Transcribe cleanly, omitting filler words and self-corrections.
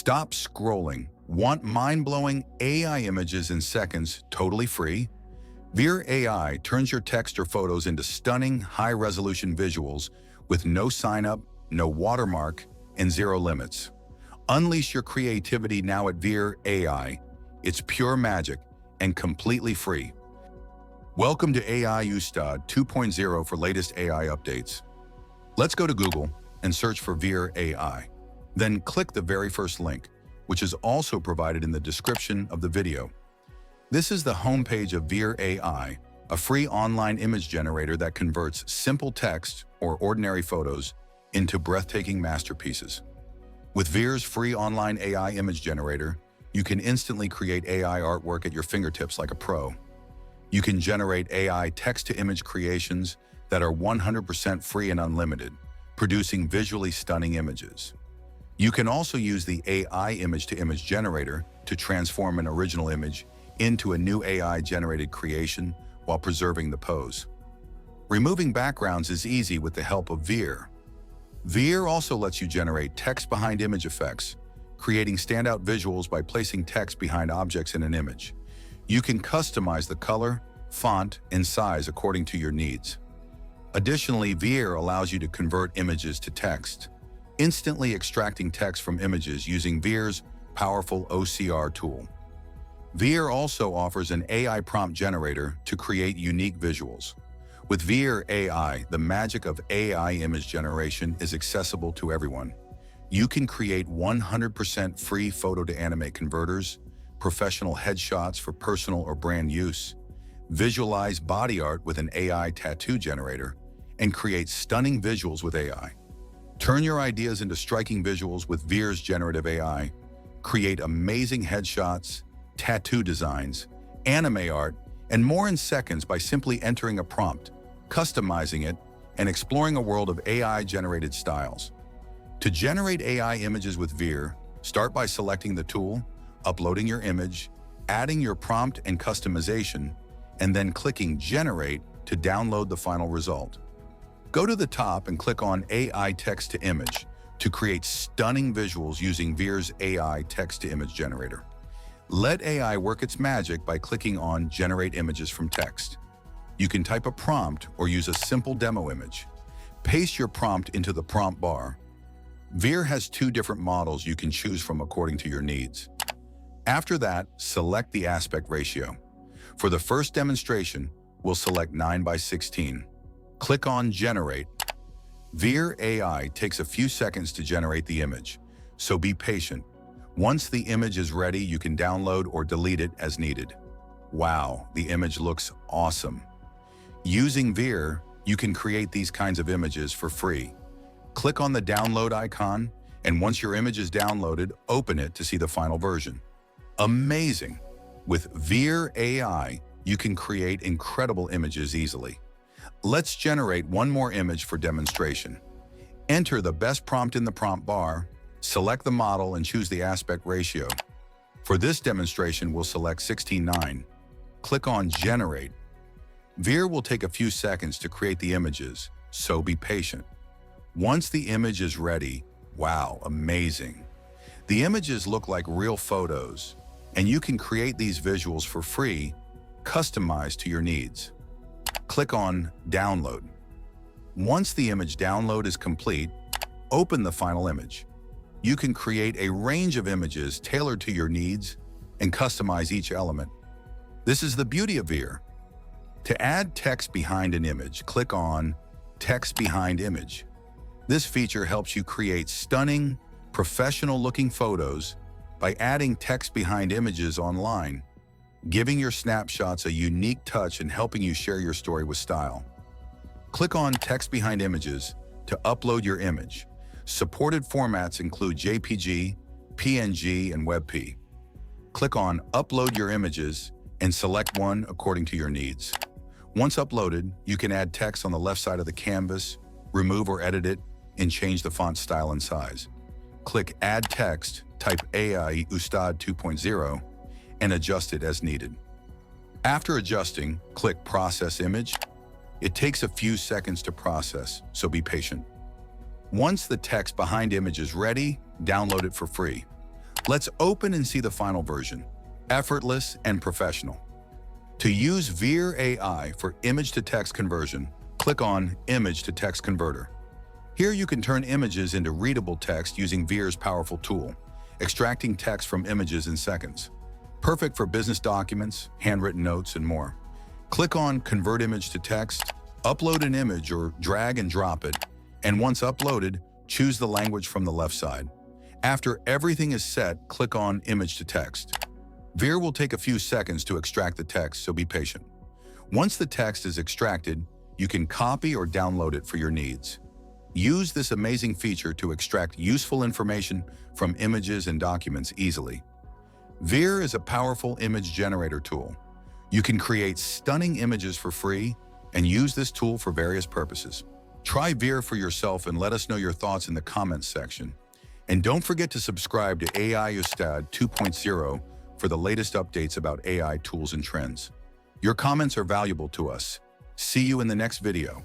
Stop scrolling. Want mind-blowing AI images in seconds, totally free? Veer AI turns your text or photos into stunning, high-resolution visuals with no sign-up, no watermark, and zero limits. Unleash your creativity now at Veer AI. It's pure magic and completely free. Welcome to AI Ustad 2.0 for latest AI updates. Let's go to Google and search for Veer AI. Then click the very first link, which is also provided in the description of the video. This is the homepage of Veer AI, a free online image generator that converts simple text or ordinary photos into breathtaking masterpieces. With Veer's free online AI image generator, you can instantly create AI artwork at your fingertips like a pro. You can generate AI text-to-image creations that are 100% free and unlimited, producing visually stunning images. You can also use the AI image-to-image generator to transform an original image into a new AI-generated creation while preserving the pose. Removing backgrounds is easy with the help of Veer. Veer also lets you generate text-behind-image effects, creating standout visuals by placing text behind objects in an image. You can customize the color, font, and size according to your needs. Additionally, Veer allows you to convert images to text, instantly extracting text from images using Veer's powerful OCR tool. Veer also offers an AI prompt generator to create unique visuals. With Veer AI, the magic of AI image generation is accessible to everyone. You can create 100% free photo-to-animate converters, professional headshots for personal or brand use, visualize body art with an AI tattoo generator, and create stunning visuals with AI. Turn your ideas into striking visuals with Veer's generative AI. Create amazing headshots, tattoo designs, anime art, and more in seconds by simply entering a prompt, customizing it, and exploring a world of AI-generated styles. To generate AI images with Veer, start by selecting the tool, uploading your image, adding your prompt and customization, and then clicking Generate to download the final result. Go to the top and click on AI Text-to-Image to create stunning visuals using Veer's AI Text-to-Image generator. Let AI work its magic by clicking on Generate Images from Text. You can type a prompt or use a simple demo image. Paste your prompt into the prompt bar. Veer has two different models you can choose from according to your needs. After that, select the aspect ratio. For the first demonstration, we'll select 9:16. Click on Generate. Veer AI takes a few seconds to generate the image, so be patient. Once the image is ready, you can download or delete it as needed. Wow, the image looks awesome. Using Veer, you can create these kinds of images for free. Click on the download icon, and once your image is downloaded, open it to see the final version. Amazing! With Veer AI, you can create incredible images easily. Let's generate one more image for demonstration. Enter the best prompt in the prompt bar, select the model, and choose the aspect ratio. For this demonstration, we'll select 16:9. Click on Generate. Veer will take a few seconds to create the images, so be patient. Once the image is ready, wow, amazing. The images look like real photos, and you can create these visuals for free, customized to your needs. Click on Download. Once the image download is complete, open the final image. You can create a range of images tailored to your needs and customize each element. This is the beauty of Veer. To add text behind an image, click on Text Behind Image. This feature helps you create stunning, professional-looking photos by adding text behind images online, giving your snapshots a unique touch and helping you share your story with style. Click on Text Behind Images to upload your image. Supported formats include JPG, PNG, and WebP. Click on Upload Your Images and select one according to your needs. Once uploaded, you can add text on the left side of the canvas, remove or edit it, and change the font style and size. Click Add Text, type AI Ustad 2.0, and adjust it as needed. After adjusting, click Process Image. It takes a few seconds to process, so be patient. Once the text behind image is ready, download it for free. Let's open and see the final version, effortless and professional. To use Veer AI for image-to-text conversion, click on Image to Text Converter. Here you can turn images into readable text using Veer's powerful tool, extracting text from images in seconds. Perfect for business documents, handwritten notes, and more. Click on Convert Image to Text, upload an image or drag and drop it, and once uploaded, choose the language from the left side. After everything is set, click on Image to Text. Veer will take a few seconds to extract the text, so be patient. Once the text is extracted, you can copy or download it for your needs. Use this amazing feature to extract useful information from images and documents easily. Veer is a powerful image generator tool. You can create stunning images for free and use this tool for various purposes. Try Veer for yourself and let us know your thoughts in the comments section. And don't forget to subscribe to AI Ustad 2.0 for the latest updates about AI tools and trends. Your comments are valuable to us. See you in the next video.